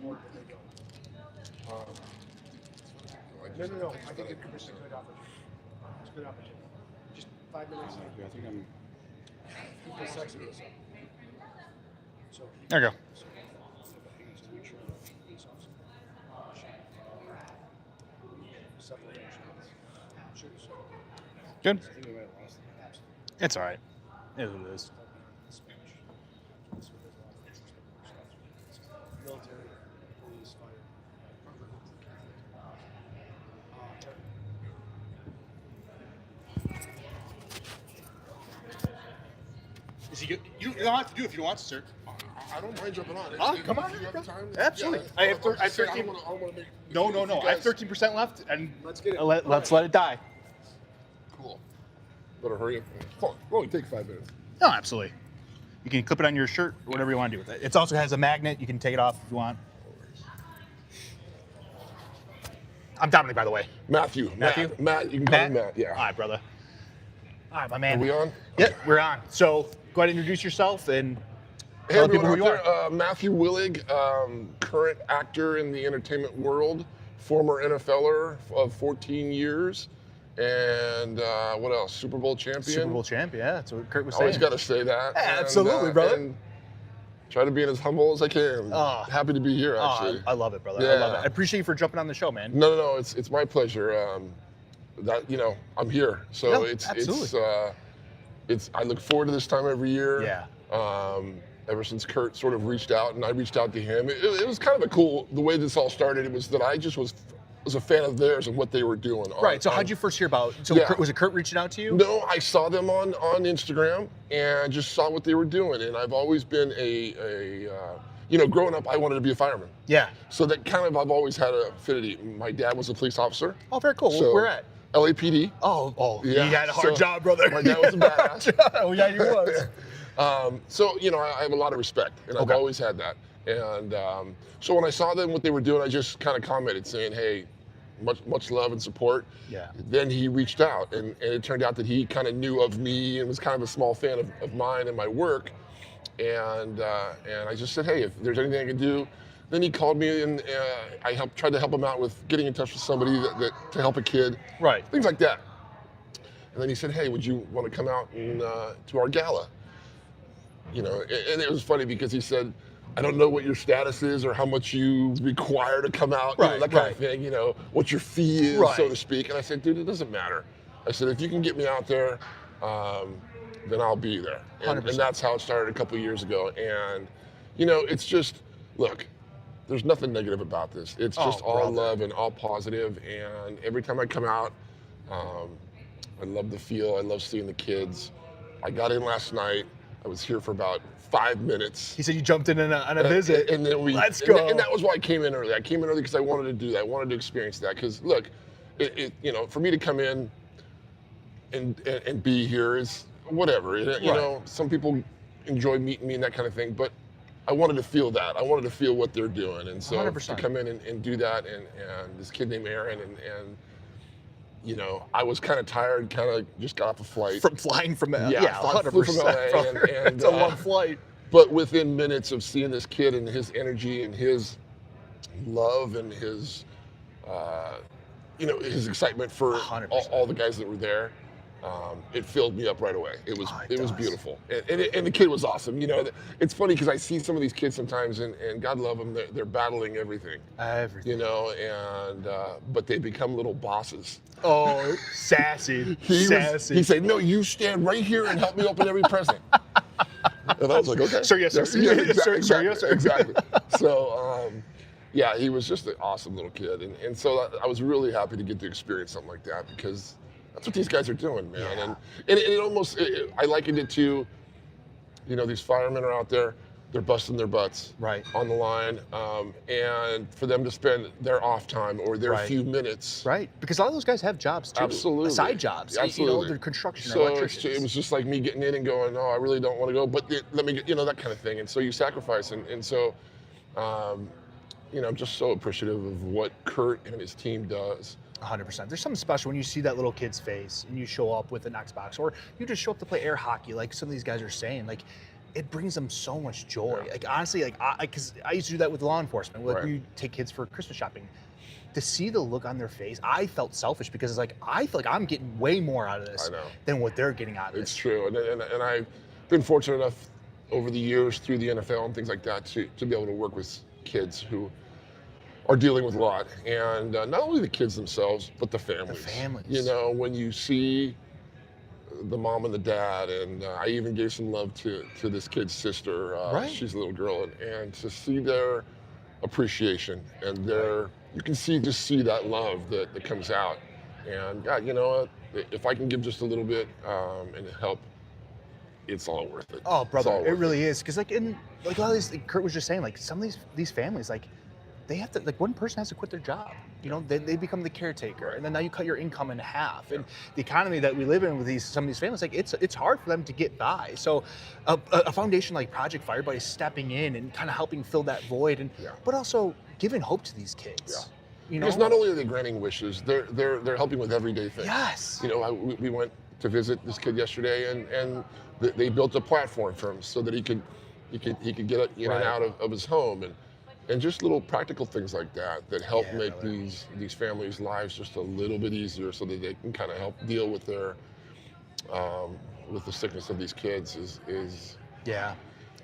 more that they go. No. I think it could be a good opportunity. It's a good opportunity. Just 5 minutes. I think I'm. Keep the sex with us. So There you go. Good. I think we might have lost it. It's all right. It is what it is. Military, police, fire. Is he good? You don't have to do it if you don't want to, sir. I don't mind jumping on. Come on, If you have bro. time, Absolutely. yeah. I have I'm just saying, 13. I don't want to make. No. you I have guys- 13% left, and Let's get it. let's let it die. Cool. Better hurry up. It'll only take 5 minutes. No, absolutely. You can clip it on your shirt or whatever you want to do with it. It also has a magnet. You can take it off if you want. I'm Dominic, by the way. Matthew. Matt, you can call me Matt. Yeah. All right, brother. All right, my man. Are we on? Yep, we're on. So go ahead and introduce yourself and Hey tell the people everyone who out you there, are. Matthew Willig, current actor in the entertainment world, former NFLer of 14 years, and what else? Super Bowl champion. Super Bowl champ, yeah. That's what Kurt was saying. Always got to say that. Yeah, absolutely, brother. And try to be as humble as I can. Oh. Happy to be here, actually. I love it, brother. I love it. Yeah. I appreciate you for jumping on the show, man. No, it's my pleasure. That I'm here, so Yeah, it's I look forward to this time every year. Yeah. Ever since Kurt sort of reached out and I reached out to him, it was kind of the way this all started. It was that I just was a fan of theirs and what they were doing. Right. So how'd you first hear about? So Yeah. was it Kurt reaching out to you? No, I saw them on Instagram and just saw what they were doing. And I've always been growing up, I wanted to be a fireman. Yeah. So that kind of I've always had an affinity. My dad was a police officer. Oh, very cool. So, Where at? LAPD. Oh, Yeah, you had a hard so job, brother. my dad was a badass. Oh, yeah, he was. So I have a lot of respect, and I've Okay. always had that. And so when I saw them, what they were doing, I just kind of commented saying, "Hey, much love and support." Yeah. Then he reached out, and it turned out that he kind of knew of me and was kind of a small fan of mine and my work. And I just said, "Hey, if there's anything I can do." Then he called me, and I tried to help him out with getting in touch with somebody that to help a kid, Right. things like that. And then he said, "Hey, would you want to come out and to our gala?" And it was funny because he said, "I don't know what your status is or how much you require to come out, Right, that kind right. of thing, what your fee is, Right. so to speak." And I said, "Dude, it doesn't matter." I said, "If you can get me out there, then I'll be there." And 100%. that's how it started a couple of years ago. And, it's just, look, there's nothing negative about this. It's just all brother. love and all positive. And every time I come out, I love the feel. I love seeing the kids. I got in last night. I was here for about 5 minutes. He said you jumped in on a visit. And then Let's and go. And that was why I came in early. I came in early because I wanted to do that. I wanted to experience that. Because look, for me to come in and be here is whatever. Some people enjoy meeting me and that kind of thing, but I wanted to feel that. I wanted to feel what they're doing. And so 100%. to come in and do that, and this kid named Aaron, and I was kind of tired, kind of just got off a flight. From flying from Yeah, yeah, I flew from 100%. LA brother. and, It's a long flight. But within minutes of seeing this kid and his energy and his love and his, his excitement for 100%. all the guys that were there, it filled me up right away. It was It was does. beautiful, and the kid was awesome. It's funny because I see some of these kids sometimes, and God love them, they're battling everything. Everything. But they become little bosses. Oh, sassy. He said, "No, you stand right here and help me open every present." And I was like, "Okay." Sir, yes, sir. Yeah, Sir, exactly, yes, sir. exactly. So, he was just an awesome little kid. And so I was really happy to get to experience something like that because that's what these guys are doing, man. Yeah. And it almost, I likened it to, these firemen are out there, they're busting their butts Right. on the line. And for them to spend their off time or their Right. few minutes. Right. Because a lot of those guys have jobs too. Absolutely. Side jobs. Absolutely. They're construction or So electricians. it was just like me getting in and going, "No, I really don't want to go, but let me get," that kind of thing. And so you sacrifice. And so, I'm just so appreciative of what Kurt and his team does. 100%. There's something special when you see that little kid's face and you show up with an Xbox, or you just show up to play air hockey, like some of these guys are saying. Like, it brings them so much joy. Like honestly, like because I used to do that with law enforcement. Like we take kids for Christmas shopping. To see the look on their face, I felt selfish because it's like I feel like I'm getting way more out of this than what they're getting out of It's this. true, and I've been fortunate enough over the years through the NFL and things like that to be able to work with kids who are dealing with a lot, and not only the kids themselves, but the families. The families. You know, when you see the mom and the dad, and I even gave some love to this kid's sister. She's a little girl, and to see their appreciation and their, you can see that love that comes out. And God, you know what? If I can give just a little bit and help, it's all worth it. Oh, brother, it really is. Because like a lot of these, like Kurt was just saying, like some of these families, like they have to, like one person has to quit their job. You know, they become the caretaker, and then now you cut your income in half. And the economy that we live in with some of these families, like it's hard for them to get by. So a foundation like Project Fire Buddy is stepping in and kind of helping fill that void, and but also giving hope to these kids. Yeah. You know, because not only are they granting wishes, they're helping with everyday things. Yes. You know, we went to visit this kid yesterday, and they built a platform for him so that he could get in and out of his home, and just little practical things like that help make these families' lives just a little bit easier, so that they can kind of help deal with their with the sickness of these kids. Is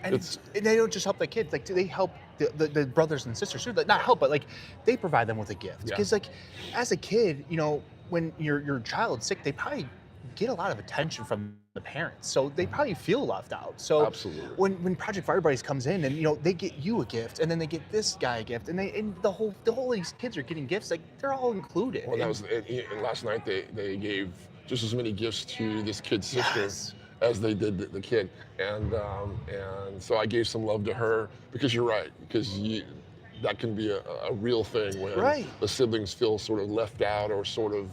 and they don't just help the kids, like do they help the brothers and sisters too? Like, not help, but like they provide them with a gift. Because like as a kid, you know, when your child's sick, they probably get a lot of attention from the parents, so they probably feel left out. So absolutely, when Project Fire Buddies comes in, and you know they get you a gift, and then they get this guy a gift, and the whole these kids are getting gifts, like they're all included. Well, and last night they gave just as many gifts to this kid's sister as they did the kid, and so I gave some love to her, because you're right, because that can be a real thing when the siblings feel sort of left out or sort of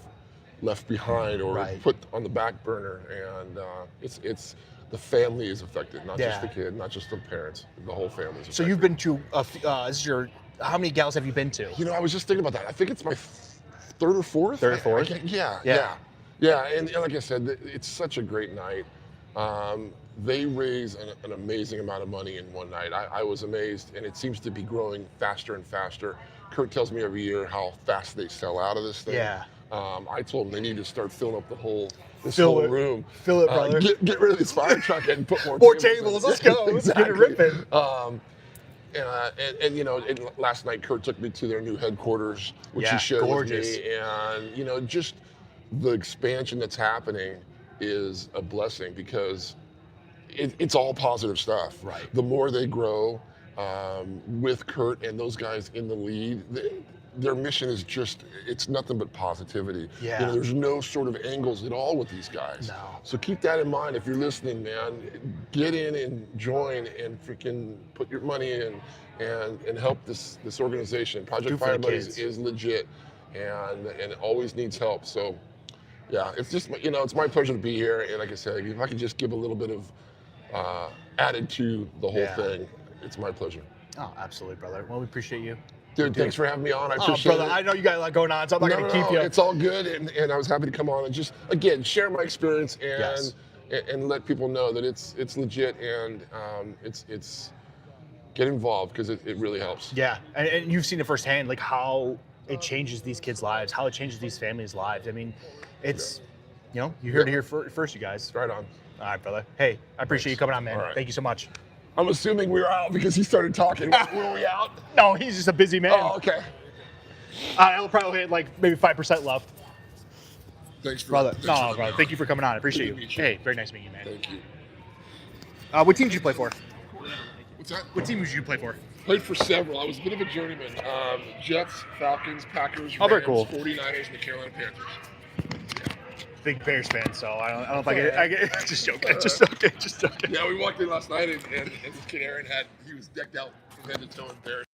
left behind or put on the back burner, and it's the family is affected, not just the kid, not just the parents, the whole family is affected. So you've been to how many gals have you been to? You know, I was just thinking about that. I think it's my third or fourth. Yeah. And like I said, it's such a great night. They raise an amazing amount of money in one night. I was amazed, and it seems to be growing faster and faster. Kurt tells me every year how fast they sell out of this thing. Yeah. I told them they need to start filling up this whole room. Fill it, brother. Get rid of this fire truck and put more tables. Let's go. Let's get it ripping. And you know, last night Kurt took me to their new headquarters, which he shared with me, and you know, just the expansion that's happening is a blessing, because it's all positive stuff. Right. The more they grow, with Kurt and those guys in the lead, their mission is just, it's nothing but positivity. Yeah. You know, there's no sort of angles at all with these guys. No. So keep that in mind if you're listening, man. Get in and join and freaking put your money in and help this organization. Project Fire Buddies is legit and it always needs help. So yeah, it's just, you know, it's my pleasure to be here. And like I said, if I could just give a little bit of added to the whole thing, it's my pleasure. Oh, absolutely, brother. Well, we appreciate you. Dude, thanks for having me on. I appreciate it. I know you got a lot going on, so I'm not going to keep you. It's all good, and I was happy to come on and just, again, share my experience and let people know that it's legit, and it's get involved, because it really helps. Yeah, and you've seen it firsthand, like how it changes these kids' lives, how it changes these families' lives. I mean, it's, you know, you heard it here first, you guys. Right on. All right, brother. Hey, I appreciate you coming on, man. Thank you so much. I'm assuming we were out because he started talking. Were we out? No, he's just a busy man. Oh, okay. I'll probably hit like maybe 5% left. Thanks, brother. No, brother. Thank you for coming on. I appreciate you. Hey, very nice meeting you, man. Thank you. What team did you play for? What's that? What team did you play for? Played for several. I was a bit of a journeyman. Jets, Falcons, Packers, Rams, very cool. 49ers, and the Carolina Panthers. Big Bears fan, so I don't know if I get just joking. Just joking. Yeah, we walked in last night and this kid Aaron he was decked out from head to toe in Bears